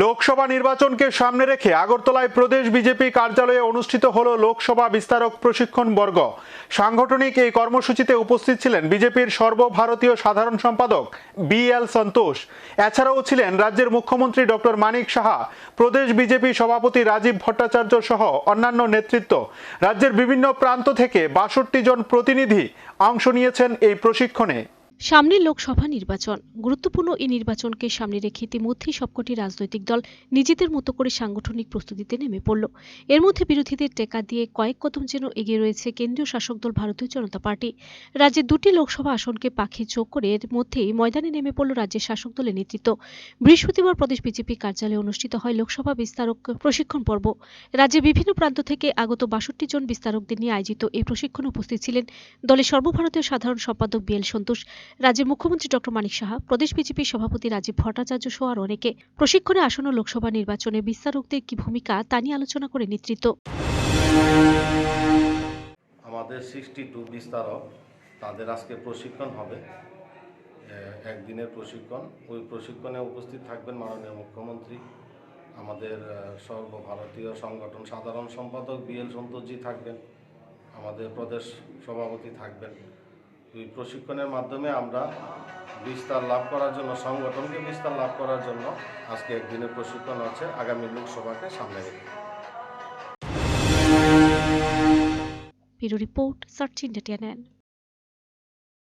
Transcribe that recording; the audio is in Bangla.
লোকসভা নির্বাচনকে সামনে রেখে আগরতলায় প্রদেশ বিজেপি কার্যালয়ে অনুষ্ঠিত হলো লোকসভা বিস্তারক প্রশিক্ষণ বর্গ। সাংগঠনিক এই কর্মসূচিতে উপস্থিত ছিলেন বিজেপির সর্বভারতীয় সাধারণ সম্পাদক BL সন্তোষ। এছাড়াও ছিলেন রাজ্যের মুখ্যমন্ত্রী ডক্টর মানিক সাহা, প্রদেশ বিজেপি সভাপতি রাজীব ভট্টাচার্য সহ অন্যান্য নেতৃত্ব। রাজ্যের বিভিন্ন প্রান্ত থেকে 62 জন প্রতিনিধি অংশ নিয়েছেন এই প্রশিক্ষণে। সামনে লোকসভা নির্বাচন, গুরুত্বপূর্ণ এই নির্বাচনকে সামনে রেখে ইতিমধ্যেই সবকটি রাজনৈতিক দল নিজেদের মতো করে সাংগঠনিক প্রস্তুতিতে নেমে পড়ল। এর মধ্যে বিরোধীদের টেকা দিয়ে কয়েক কদম যেন এগিয়ে রয়েছে কেন্দ্রীয় শাসক দল ভারতীয় জনতা পার্টি। রাজ্যের 2টি লোকসভা আসনকে পাখি চোখ করে এর মধ্যেই ময়দানে নেমে পড়ল রাজ্যের শাসক দলের নেতৃত্ব। বৃহস্পতিবার প্রদেশ বিজেপি কার্যালয়ে অনুষ্ঠিত হয় লোকসভা বিস্তারক প্রশিক্ষণ পর্ব। রাজ্যের বিভিন্ন প্রান্ত থেকে আগত 62 জন বিস্তারকদের নিয়ে আয়োজিত এই প্রশিক্ষণে উপস্থিত ছিলেন দলের সর্বভারতীয় সাধারণ সম্পাদক BL সন্তোষ, রাজ্যের মুখ্যমন্ত্রী ডক্টর মানিক সাহা, প্রদেশ বিজেপির সভাপতি রাজীব ভট্টাচার্য সহ আর অনেকে। প্রশিক্ষণে আসন্ন লোকসভা নির্বাচনে বিস্তারকদের কি ভূমিকা তা নিয়ে আলোচনা করে নেতৃত্ব। আমাদের 62 বিস্তারক তাদের আজকে প্রশিক্ষণ হবে, একদিনের প্রশিক্ষণ। ওই প্রশিক্ষণে উপস্থিত থাকবেন মাননীয় মুখ্যমন্ত্রী, আমাদের সর্বভারতীয় সংগঠন সাধারণ সম্পাদক BL সন্তোষজি থাকবেন, আমাদের প্রদেশ সভাপতি থাকবেন। এই প্রশিক্ষণের মাধ্যমে আমরা বিস্তার লাভ করার জন্য, সংগঠনকে বিস্তার লাভ করার জন্য আজকে একদিনের প্রশিক্ষণ হচ্ছে আগামী লোকসভাকে সামনে রেখে। Bureau report, search India TNN।